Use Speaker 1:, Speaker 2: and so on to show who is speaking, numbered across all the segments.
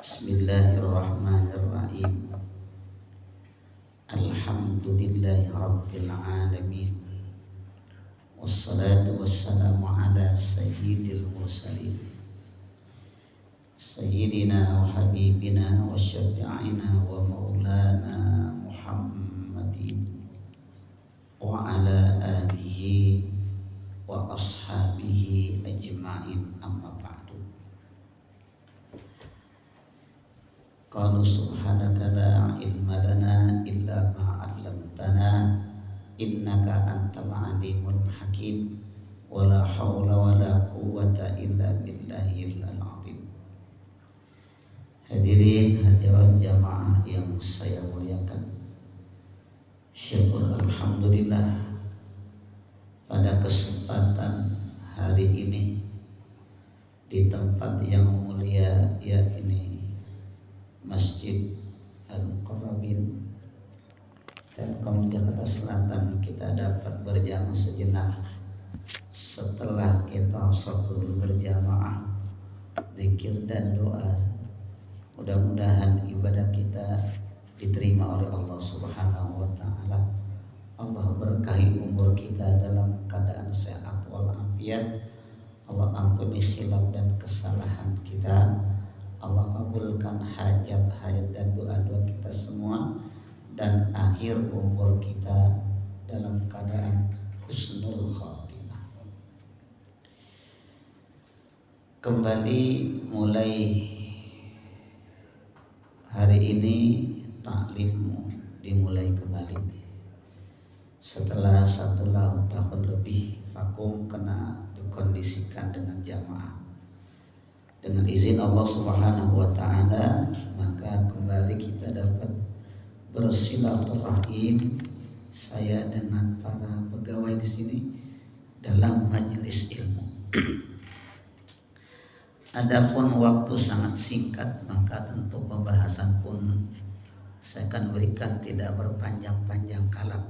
Speaker 1: Bismillahirrahmanirrahim. Alhamdulillahi rabbil alamin. Wassalatu wassalamu ala sayyidil mursalin Sayyidina wa habibina wa syafi'ina wa maulana Muhammadin wa ala alihi wa ashabihi ajma'in, amma ba'du. Qalu subhanaka la ilma lana illa ma 'allamtana innaka antal alimul hakim wa la haula wa la quwwata illa billahil azim. Hadirin hadirat jamaah yang saya muliakan, syukur alhamdulillah pada kesempatan hari ini di tempat yang mulia, yakni Masjid Al-Qarabin Telkom Jakarta Selatan, kita dapat berjamu sejenak setelah kita salat berjamaah, zikir dan doa. Mudah-mudahan ibadah kita diterima oleh Allah Subhanahu wa taala. Allah berkahi umur kita dalam keadaan sehat walafiat. Allah ampuni khilaf dan kesalahan kita. Allah kabulkan hajat-hajat dan doa-doa kita semua, dan akhir umur kita dalam keadaan husnul khatimah. Kembali mulai hari ini taklimmu dimulai kembali setelah 1 tahun lebih vakum kena dikondisikan dengan jamaah. Dengan izin Allah Subhanahu wa taala, maka kembali kita dapat bersilaturahim saya dengan para pegawai di sini dalam majelis ilmu. Adapun waktu sangat singkat, maka tentu pembahasan pun saya akan berikan tidak berpanjang-panjang kalam.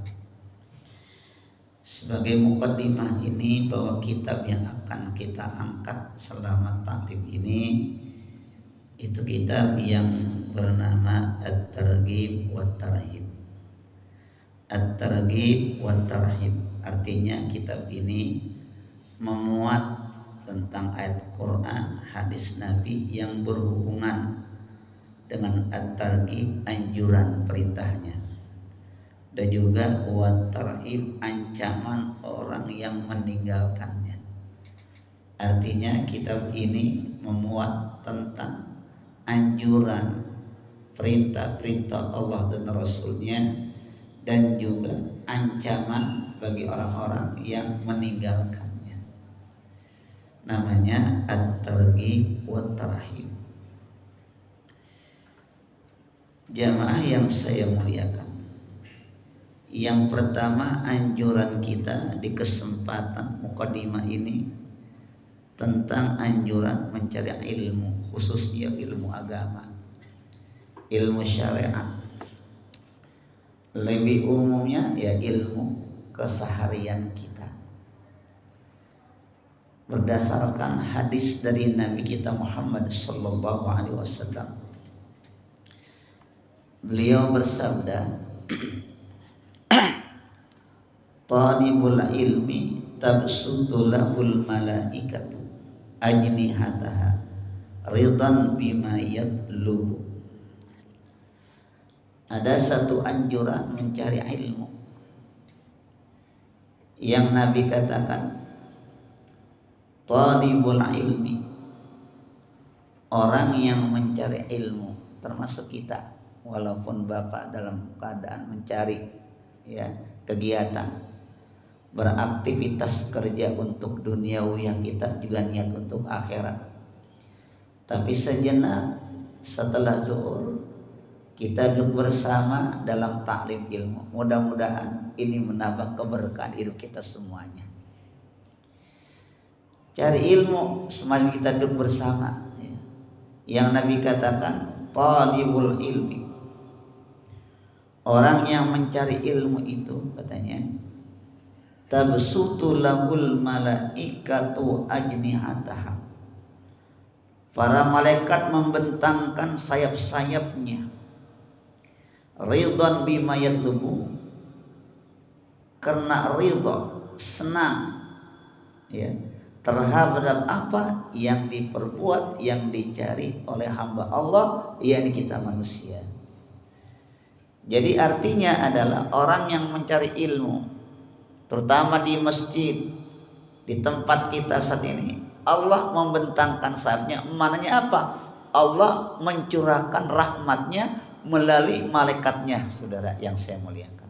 Speaker 1: Sebagai mukaddimah ini, bahwa kitab yang akan kita angkat selama taklim ini itu kitab yang bernama At-Targhib wa Tarhib. At-Targhib wa Tarhib artinya kitab ini memuat tentang ayat Quran, hadis Nabi yang berhubungan dengan At-Targhib, anjuran perintahnya, dan juga wat-tarhib, ancaman orang yang meninggalkannya. Artinya kitab ini memuat tentang anjuran, perintah-perintah Allah dan Rasulnya, dan juga ancaman bagi orang-orang yang meninggalkannya. Namanya At-Targhib wat-Tarhib. Jamaah yang saya muliakan, yang pertama, anjuran kita di kesempatan mukadimah ini tentang anjuran mencari ilmu, khususnya ilmu agama, ilmu syariat. Lebih umumnya ya ilmu keseharian kita. Berdasarkan hadis dari Nabi kita Muhammad sallallahu alaihi wasallam, beliau bersabda, talibul ilmi tabsutu lahul malaikatu ajnihataha ridan bima yatlubu. Ada satu anjuran mencari ilmu yang Nabi katakan, talibul ilmi, orang yang mencari ilmu, termasuk kita, walaupun Bapak dalam keadaan mencari kegiatan, beraktivitas kerja untuk duniawi, yang kita juga niat untuk akhirat. Tapi sejenak setelah zuhur kita duduk bersama dalam taklim ilmu. Mudah-mudahan ini menambah keberkahan hidup kita semuanya. Cari ilmu semalam kita duduk bersama. Yang Nabi katakan talibul ilmi, orang yang mencari ilmu itu katanya tabsutu lahul malaikatu ajnihataha Para malaikat membentangkan sayap-sayapnya. Ridwan bima yatlubu, karena ridha, senang ya terhadap apa yang diperbuat, yang dicari oleh hamba Allah, yakni kita manusia. Jadi artinya adalah orang yang mencari ilmu, terutama di masjid, di tempat kita saat ini, Allah membentangkan sayapnya. Maknanya apa? Allah mencurahkan rahmatnya melalui malaikatnya, saudara yang saya muliakan.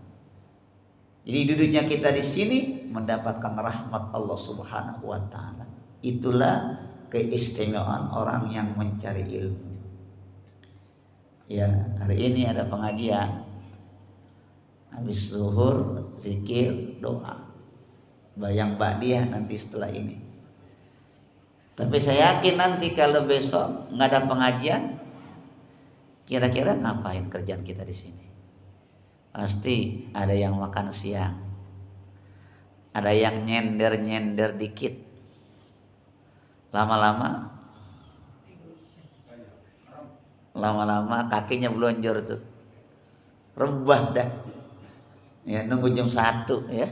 Speaker 1: Jadi duduknya kita di sini mendapatkan rahmat Allah Subhanahu wa taala. Itulah keistimewaan orang yang mencari ilmu. Ya, hari ini ada pengajian. Habis zuhur, zikir, doa. Bayang ba'diyah nanti setelah ini. Tapi saya yakin nanti kalau besok nggak ada pengajian, kira-kira ngapain kerjaan kita di sini? Pasti ada yang makan siang, ada yang nyender dikit, lama-lama kakinya belonjor tuh, rebah dah, ya nunggu jam 1 ya.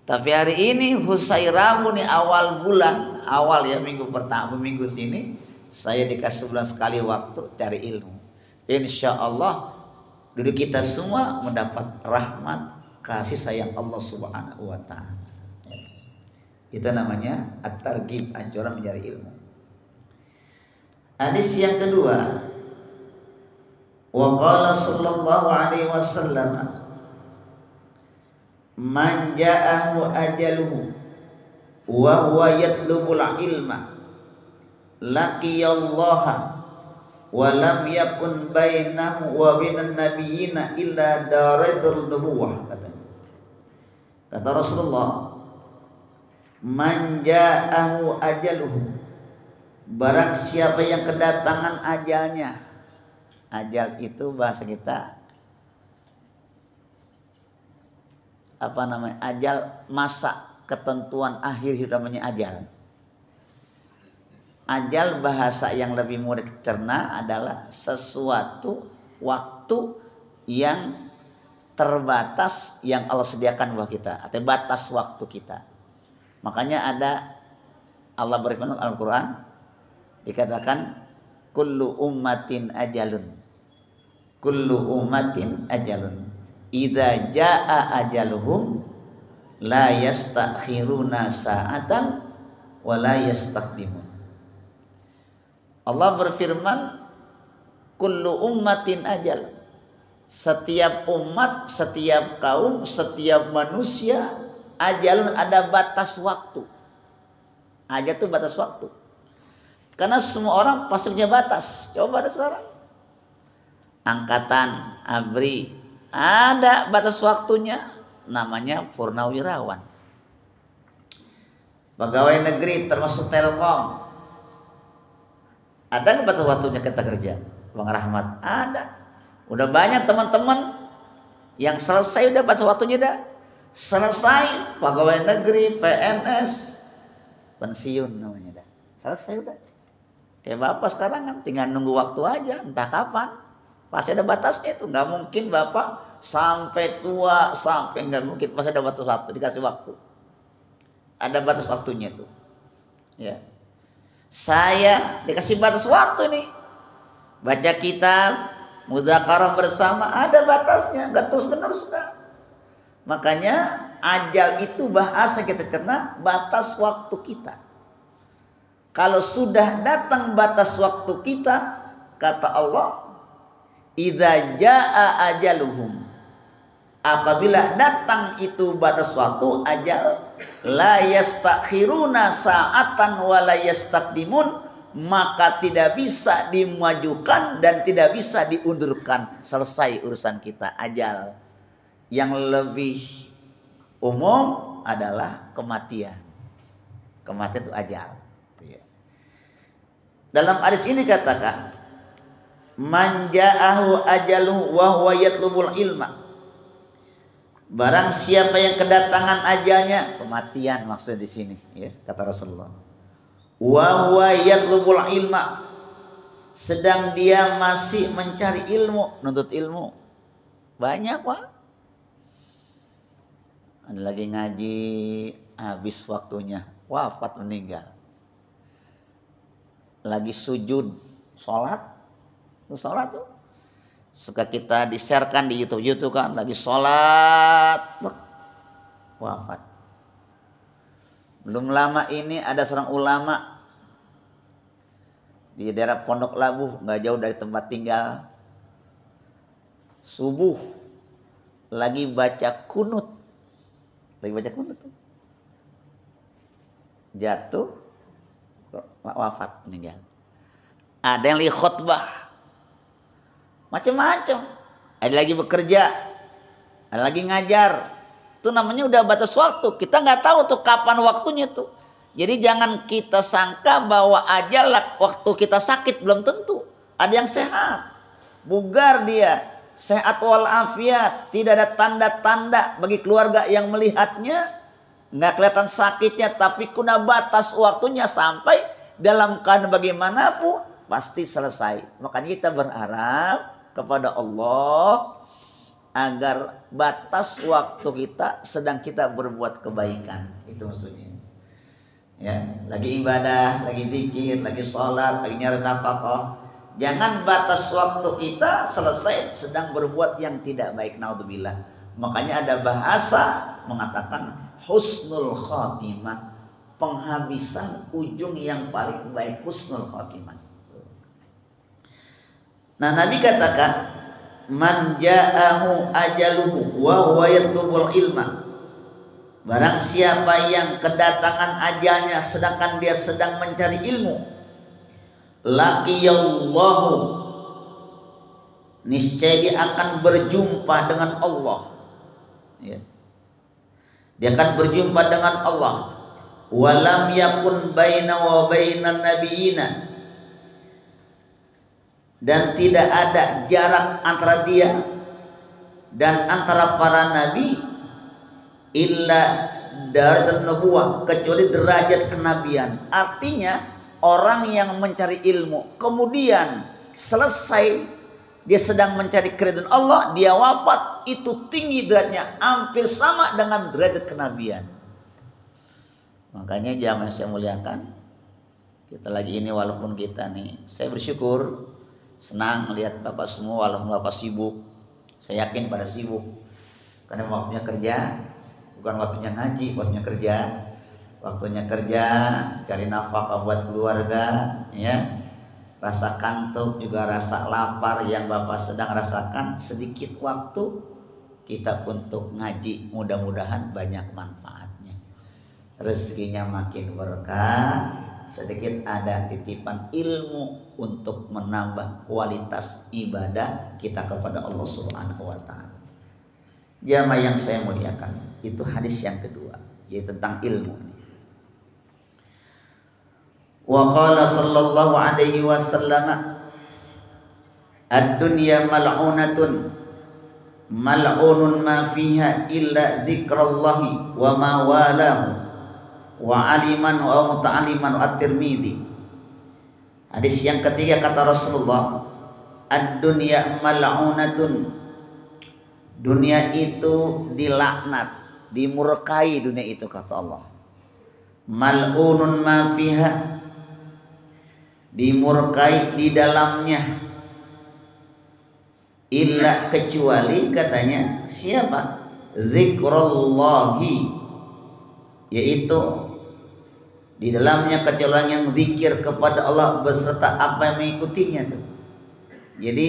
Speaker 1: Tapi hari ini Husai Rabu nih, awal bulan, awal ya minggu pertama, minggu sini saya dikasih bulan sekali waktu cari ilmu. Insya Allah duduk kita semua mendapat rahmat kasih sayang Allah Subhanahu wa taala. Ya. Itu namanya at-targhib, anjuran mencari ilmu. Hadis yang kedua, wa qala sallallahu alaihi wasallam, man ja'ahu ajaluhu wa huwa yatlubul ilma laqiyallaha wa lam yakun bainahu wa bainan nabiyina illa daratul nubuwah. Kata Rasulullah, man ja'ahu ajaluhu, barang siapa yang kedatangan ajalnya. Ajal itu bahasa kita apa namanya? Ajal, masa ketentuan akhir hidup namanya ajal. Ajal bahasa yang lebih mudah dicerna adalah sesuatu waktu yang terbatas yang Allah sediakan buat kita, atau batas waktu kita. Makanya ada Allah berfirman dalam Al-Quran, dikatakan kullu ummatin ajalun, kullu ummatin ajalun, idza jaa ajaluhum la yastakhiruna sa'atan wa la yastaqdimun. Allah berfirman, kullu ummatin ajal, setiap umat, setiap kaum, setiap manusia, ajalun, ada batas waktu. Ajal itu batas waktu. Karena semua orang pasti punya batas. Coba ada sekarang, angkatan, ABRI, ada batas waktunya, namanya purnawirawan. Pegawai negeri termasuk Telkom, ada nggak batas waktunya kita kerja? Bang Rahmat, ada. Udah banyak teman-teman yang selesai udah batas waktunya dah. Selesai pegawai negeri, PNS, pensiun namanya dah. Selesai udah. Kayak Bapak sekarang kan tinggal nunggu waktu aja, entah kapan. Pasti ada batasnya itu. Nggak mungkin Bapak sampai tua, sampai nggak mungkin. Pasti ada batas waktu, dikasih waktu. Ada batas waktunya tuh. Ya. Saya dikasih batas waktu nih, baca kitab, mudzakarah bersama, ada batasnya, nggak terus menerus kan. Makanya ajal itu bahasa kita cerna batas waktu kita. Kalau sudah datang batas waktu kita, kata Allah, idza jaa ajaluhum, apabila datang itu batas waktu ajal, la yastakhiruna sa'atan wa la yastaqdimun, maka tidak bisa dimajukan dan tidak bisa diundurkan. Selesai urusan kita, ajal. Yang lebih umum adalah kematian. Kematian itu ajal. Dalam hadis ini katakan, man ja'ahu ajaluhu wa huwa yatlubul ilma, barang siapa yang kedatangan ajalnya, kematian maksudnya di sini, ya, kata Rasulullah. Wa huwa yatlubul ilma, sedang dia masih mencari ilmu, nuntut ilmu. Banyak, Pak. Ada lagi ngaji, habis waktunya, wafat, meninggal. Lagi sujud, sholat tuh. Suka kita di-sharekan di YouTube kan, lagi sholat, wafat. Belum lama ini ada seorang ulama di daerah Pondok Labu, nggak jauh dari tempat tinggal. Subuh lagi baca kunut tuh. Jatuh, wafat, meninggal. Ada yang lagi khutbah, macam-macam. Ada lagi bekerja, ada lagi ngajar. Itu namanya udah batas waktu. Kita nggak tahu tuh kapan waktunya tuh. Jadi jangan kita sangka bahwa ajal waktu kita sakit, belum tentu. Ada yang sehat, bugar dia, sehat walafiat, tidak ada tanda-tanda bagi keluarga yang melihatnya, nggak kelihatan sakitnya, tapi kuna batas waktunya sampai dalam keadaan bagaimanapun pasti selesai. Makanya kita berharap kepada Allah agar batas waktu kita sedang kita berbuat kebaikan. Itu maksudnya. Ya, lagi ibadah, lagi zikir, lagi sholat, lagi nyari nafkah. Jangan batas waktu kita selesai sedang berbuat yang tidak baik. Naudzubillah. Makanya ada bahasa mengatakan husnul khatimah, penghabisan ujung yang paling baik, husnul khatimah. Nah, Nabi katakan man ja'ahu ajaluhu wa huwa yatlubul ilma. Barang siapa yang kedatangan ajalnya sedangkan dia sedang mencari ilmu, laqiyallahu, niscaya dia akan berjumpa dengan Allah. Ya. Dia akan berjumpa dengan Allah. Walam yakun baina wa bainan nabiyina, dan tidak ada jarak antara dia dan antara para nabi illa darajat nubuwah, kecuali derajat kenabian. Artinya orang yang mencari ilmu kemudian selesai dia sedang mencari keridhaan Allah, dia wafat, itu tinggi derajatnya, hampir sama dengan derajat kenabian. Makanya jamaah saya muliakan, kita lagi ini walaupun kita nih, saya bersyukur, senang melihat Bapak semua walaupun Bapak sibuk. Saya yakin pada sibuk karena waktunya kerja, bukan waktunya ngaji, waktunya kerja. Waktunya kerja, cari nafkah buat keluarga, ya. Rasa kantuk juga rasa lapar yang Bapak sedang rasakan, sedikit waktu kita untuk ngaji, mudah-mudahan banyak manfaatnya. Rezekinya makin berkah, sedikit ada titipan ilmu untuk menambah kualitas ibadah kita kepada Allah Subhanahu wa taala. Jamaah yang saya muliakan, itu hadis yang kedua, yaitu tentang ilmu. Wa qala sallallahu alaihi wasallam, ad-dunya mal'unatun mal'unun ma fiha illa dzikrallahi wa ma walahu wa aliman wa muta'alliman. At-Tirmidzi. Hadis yang ketiga kata Rasulullah, ad-dunya mal'unatun, dunia itu dilaknat, dimurkai dunia itu kata Allah. Mal'unun ma fiha, dimurkai di dalamnya, illa kecuali katanya siapa? Zikrullahi, yaitu di dalamnya kecuali yang zikir kepada Allah beserta apa yang mengikutinya tuh. Jadi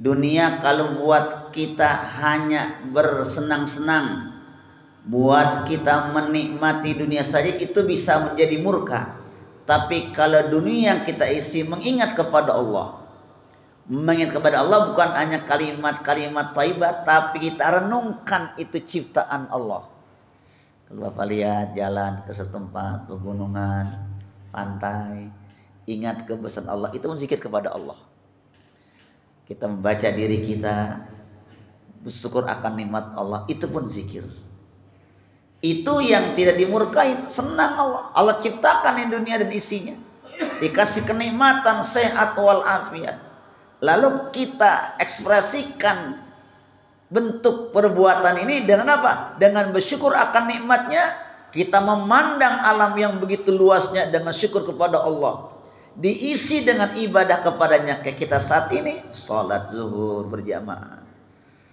Speaker 1: dunia kalau buat kita hanya bersenang-senang, buat kita menikmati dunia saja, itu bisa menjadi murka. Tapi kalau dunia yang kita isi mengingat kepada Allah, mengingat kepada Allah bukan hanya kalimat-kalimat thayyibah, tapi kita renungkan itu ciptaan Allah. Kalau Bapak lihat jalan ke setempat, pegunungan, pantai, ingat kebesaran Allah, itu zikir kepada Allah. Kita membaca diri kita, bersyukur akan nikmat Allah, itu pun zikir. Itu yang tidak dimurkai, senang Allah. Allah ciptakan di dunia dan isinya. dikasih kenikmatan sehat wal afiat, lalu kita ekspresikan bentuk perbuatan ini dengan apa? Dengan bersyukur akan nikmatnya. Kita memandang alam yang begitu luasnya dengan syukur kepada Allah, diisi dengan ibadah kepadanya. Kayak kita saat ini sholat zuhur berjamaah,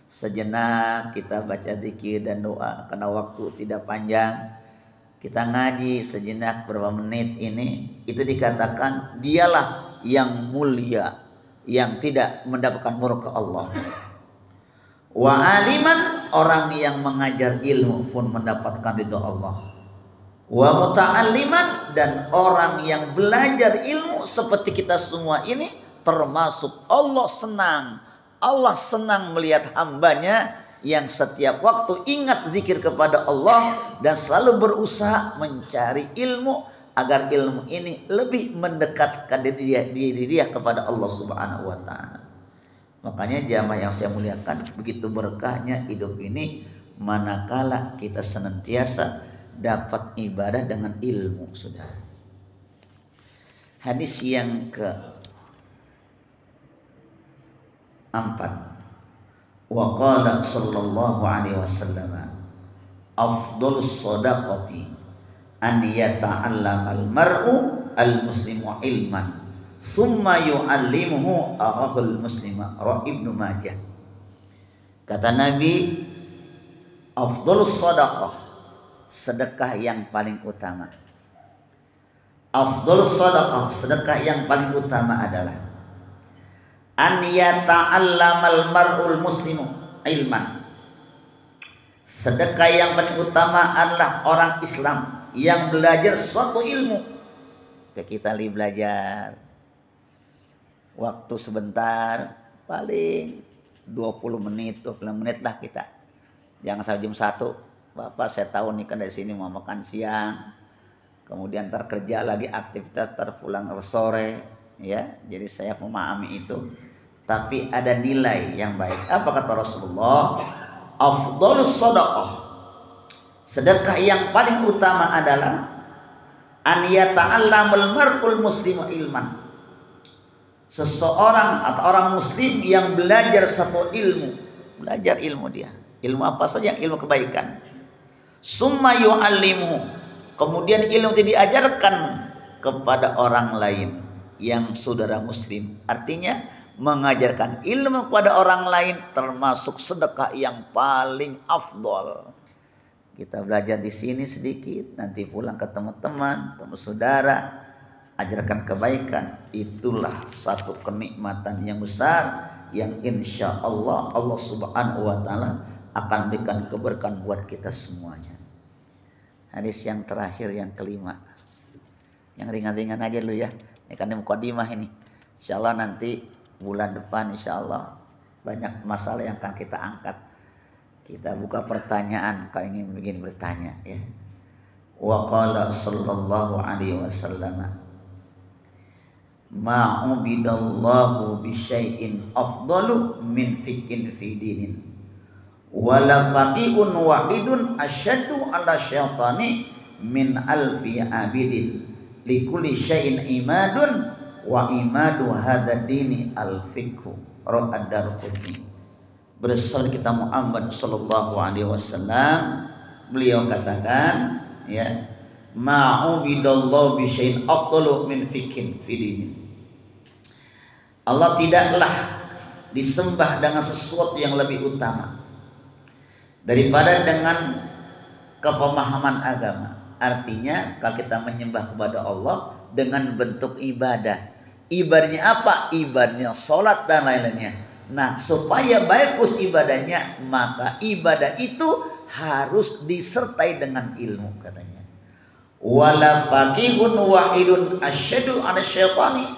Speaker 1: sejenak kita baca zikir dan doa karena waktu tidak panjang, kita ngaji sejenak berapa menit ini, itu dikatakan dialah yang mulia, yang tidak mendapatkan murka Allah. Wa aliman, orang yang mengajar ilmu pun mendapatkan ridha Allah. Wa muta'alliman, dan orang yang belajar ilmu seperti kita semua ini, termasuk Allah senang melihat hambanya yang setiap waktu ingat zikir kepada Allah dan selalu berusaha mencari ilmu agar ilmu ini lebih mendekatkan diri dia kepada Allah Subhanahu wa taala. Makanya jamaah yang saya muliakan, begitu berkahnya hidup ini manakala kita senantiasa dapat ibadah dengan ilmu, saudara. Hadis yang ke-4, wa qala sallallahu alaihi wasallam, afdhalus shadaqati an yata'allama al-mar'u al-muslimu ilman summa yu'allimuhu akhahul muslima, rawi Ibnu Majah. Kata Nabi, afdhalus shadaqah, sedekah yang paling utama. Afdhalus shadaqah, sedekah yang paling utama adalah an yata'allamal mar'ul muslimu ilman. Sedekah yang paling utama adalah orang Islam yang belajar suatu ilmu. Kita belajar waktu sebentar, paling 20 menit lah kita. Jangan sampai jam 1. Bapak, saya tahu nih kan dari sini mau makan siang, kemudian terkerja lagi aktivitas, terpulang sore, ya. Jadi saya memahami itu. Tapi ada nilai yang baik. Apa kata Rasulullah? Afdhalus shadaqah, sedekah yang paling utama adalah an yata'allamal mar'ul muslimu ilman. Seseorang atau orang muslim yang belajar satu ilmu, belajar ilmu dia. Ilmu apa saja? Ilmu kebaikan. Summa yu'allimuhu, kemudian ilmu itu diajarkan kepada orang lain yang saudara muslim. Artinya mengajarkan ilmu kepada orang lain termasuk sedekah yang paling afdol. Kita belajar di sini sedikit, nanti pulang ke teman-teman, ketemu saudara, ajarkan kebaikan. Itulah satu kenikmatan yang besar yang insya Allah Allah Subhanahu wa taala akan berikan keberkahan buat kita semuanya. Hadis yang terakhir, yang kelima, yang ringan-ringan aja dulu ya. Ini kan mukadimah ini. Insya Allah nanti bulan depan insya Allah banyak masalah yang akan kita angkat. Kita buka pertanyaan kalau ingin begini bertanya ya. Wa qala sallallahu alaihi wasallam, ma'ubidallahu bisyai'in afdalu min fiqhin fi dinin wala faqihun wahidun asyaddu ala syaitani min alfi abidin likulli syai'in imadun wa imadu hadha dini al-fiqhu, rawi ad-Darqutni. Bersama kita Muhammad sallallahu alaihi wasallam, beliau katakan ya, ma'ubidallahu bisyai'in afdalu min fiqhin fi dinin. Allah tidaklah disembah dengan sesuatu yang lebih utama daripada dengan kepemahaman agama. Artinya kalau kita menyembah kepada Allah dengan bentuk ibadah. Ibadahnya apa? Ibadahnya sholat dan lain-lainnya. Nah, supaya bagus ibadahnya, maka ibadah itu harus disertai dengan ilmu katanya. Wala faqihun wahidun asyadu ala syaitani.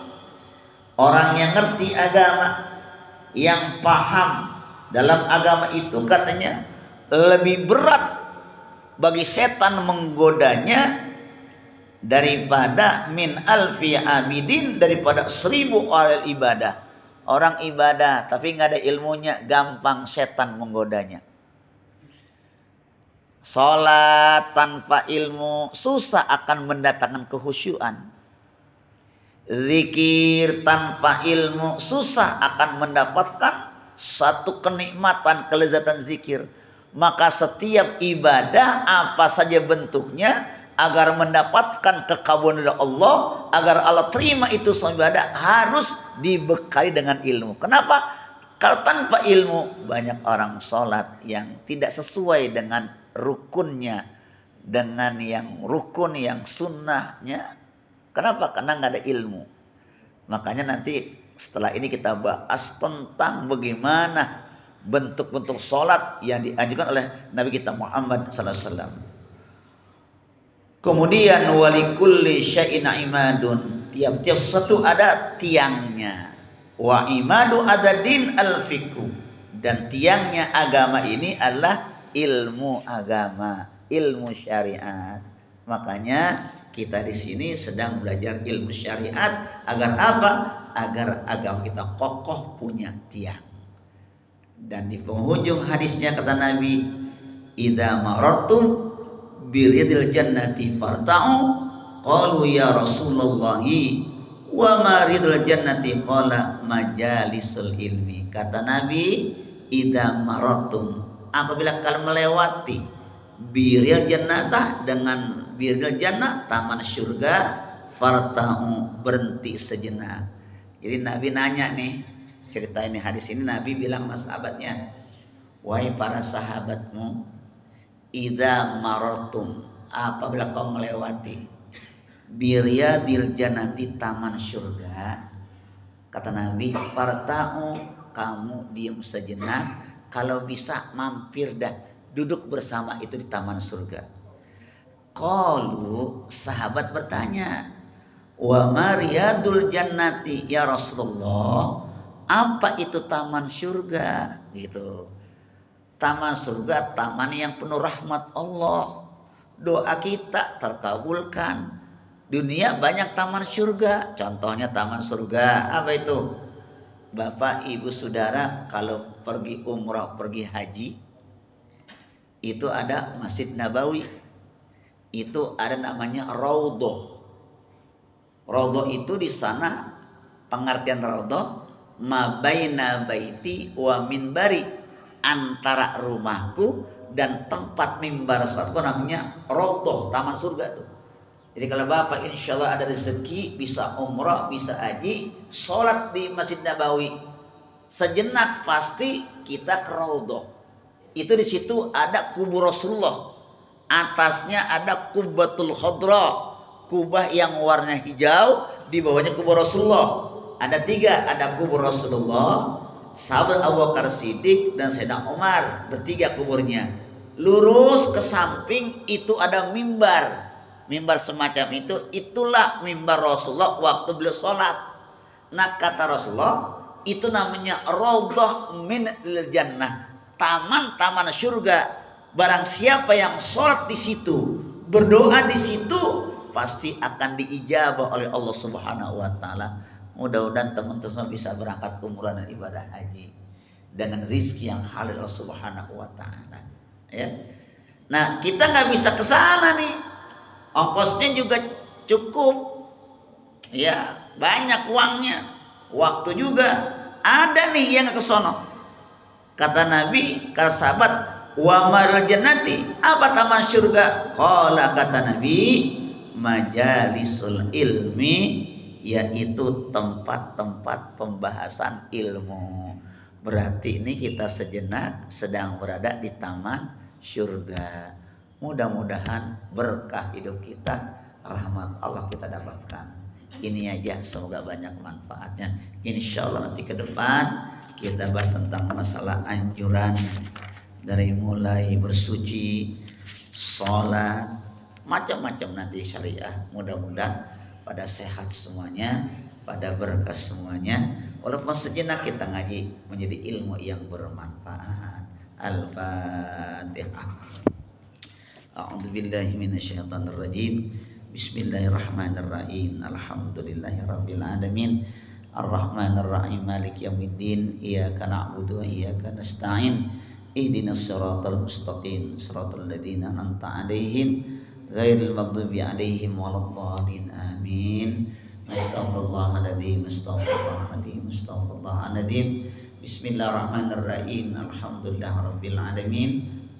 Speaker 1: Orang yang ngerti agama, yang paham dalam agama itu katanya lebih berat bagi setan menggodanya daripada min alfi abidin, daripada 1000 orang ibadah. Orang ibadah tapi nggak ada ilmunya, gampang setan menggodanya. Sholat tanpa ilmu susah akan mendatangkan kehusyuan. Zikir tanpa ilmu susah akan mendapatkan satu kenikmatan, kelezatan zikir. Maka setiap ibadah apa saja bentuknya, agar mendapatkan kekabulan dari Allah, agar Allah terima itu semua ibadah, harus dibekali dengan ilmu. Kenapa? Kalau tanpa ilmu, banyak orang sholat yang tidak sesuai dengan rukunnya, dengan yang rukun, yang sunnahnya. Kenapa? Karena nggak ada ilmu. Makanya nanti setelah ini kita bahas tentang bagaimana bentuk-bentuk sholat yang dianjurkan oleh Nabi kita Muhammad sallallahu alaihi wasallam. Kemudian walikulli syai'in imadun, tiap-tiap satu ada tiangnya. Wa imadu adadin al-fiqhu, dan tiangnya agama ini adalah ilmu agama, ilmu syariat. Makanya kita di sini sedang belajar ilmu syariat agar apa? Agar agama kita kokoh, punya tiang. Dan di penghujung hadisnya kata Nabi, idza marartum biridil jannati farta'u, qalu ya Rasulullah wa maridul jannati, qala majalisul ilmi. Kata Nabi, idza marartum, apabila kalian melewati biril jannata, dengan biril jannah, taman surga, farta'u, berhenti sejenak. Jadi Nabi nanya nih, cerita ini, hadis ini Nabi bilang sama sahabatnya, wahai para sahabatmu, idza marartum, apabila kau melewati biriyadil jannati, taman surga, kata Nabi, farta'u, kamu diam sejenak, kalau bisa mampir dah, duduk bersama itu di taman surga. Qalu, sahabat bertanya, wa mariyadul jannati ya Rasulullah, apa itu taman surga? Gitu. Taman surga, taman yang penuh rahmat Allah, doa kita terkabulkan. Dunia banyak taman surga, contohnya taman surga apa itu? Bapak ibu saudara kalau pergi umrah, pergi haji, itu ada Masjid Nabawi, itu ada namanya Raudhah. Raudhah itu di sana, pengertian Raudhah, ma baina baiti wa minbari, antara rumahku dan tempat mimbar salatku namanya Raudhah, taman surga tuh. Jadi kalau Bapak insya Allah ada rezeki, bisa umrah, bisa haji, sholat di Masjid Nabawi, sejenak pasti kita ke Raudhah. Itu di situ ada kubur Rasulullah, atasnya ada Kubbatul Khadra, kubah yang warna hijau, di bawahnya kubur Rasulullah. Ada tiga, ada kubur Rasulullah, sahabat Abu Bakar Siddiq, dan Sayyidina Umar, bertiga kuburnya. Lurus ke samping itu ada mimbar. Mimbar semacam itu, itulah mimbar Rasulullah waktu beliau sholat. Nah kata Rasulullah, itu namanya Raudhah min jannah, taman-taman surga. Barang siapa yang sholat di situ, berdoa di situ, pasti akan diijabah oleh Allah Subhanahu wa taala. Mudah-mudahan teman-teman bisa berangkat umrah dan ibadah haji dengan rizki yang halal Allah Subhanahu wa taala. Ya. Nah, kita nggak bisa ke sana nih. Ongkosnya juga cukup. Ya, banyak uangnya. Waktu juga ada nih yang ke sono. Kata Nabi, kata sahabat, wa maril jannati, apa taman surga? Qala, kata Nabi, majalisul ilmi, yaitu tempat-tempat pembahasan ilmu. Berarti ini kita sejenak sedang berada di taman surga. Mudah-mudahan berkah hidup kita, rahmat Allah kita dapatkan. Ini aja, semoga banyak manfaatnya. Insya Allah nanti ke depan kita bahas tentang masalah anjuran, dari mulai bersuci, sholat, macam-macam nanti syariah. Mudah-mudahan pada sehat semuanya, pada berkah semuanya. Walaupun sejenak kita ngaji, menjadi ilmu yang bermanfaat. Al-Fatihah. A'udzubillahi minasyaitonirrajim. Bismillahirrahmanirrahim. Alhamdulillahirabbil alamin. Arrahmanirrahim. Maliki yaumiddin. Iyyaka na'budu wa iyyaka nasta'in. Ihdinas siratal mustaqim. Siratal ladzina an'amta 'alaihim ghairil maghdubi 'alaihim waladdallin. Amin. Astaghfirullahaladzim, astaghfirullahaladzim, astaghfirullahaladzim. Bismillahirrahmanirrahim. Alhamdulillahirabbil alamin.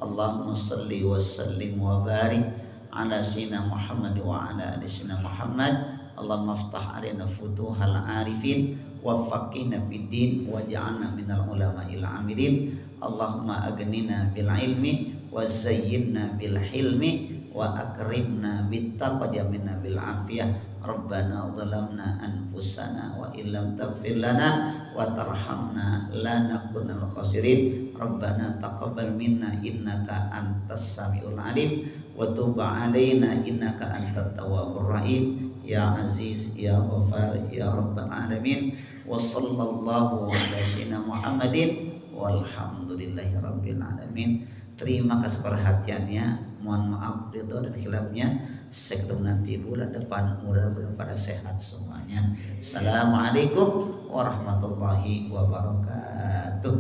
Speaker 1: Allahumma shalli wa sallim wa barik ala sayyidina Muhammad wa ala ali sayyidina Muhammad. Allahumma aftah alaina futuhal arifin wa faqihna fid din waj'alna minal ulama'il amilin. Allahumma aghnina bil ilmi wa zayyinna bil hilmi wa akrimna bit taqwa jamina bil afiyah. Rabbana zalamna anfusana wa illam taghfir lana wa tarhamna lanakunanal khasirin. Rabbana taqabbal minna innaka antas samiul alim wa tub alaina innaka antat tawwabur rahim. Ya Aziz ya Ghafar ya Rabbal alamin. Wa sallallahu ala sayyidina Muhammadin walhamdulillahi rabbil alamin. Terima kasih perhatiannya. Mohon maaf ridho dan khilafnya. Saya ketemu nanti bulan depan, mudah-mudahan pada sehat semuanya. Assalamualaikum warahmatullahi wabarakatuh.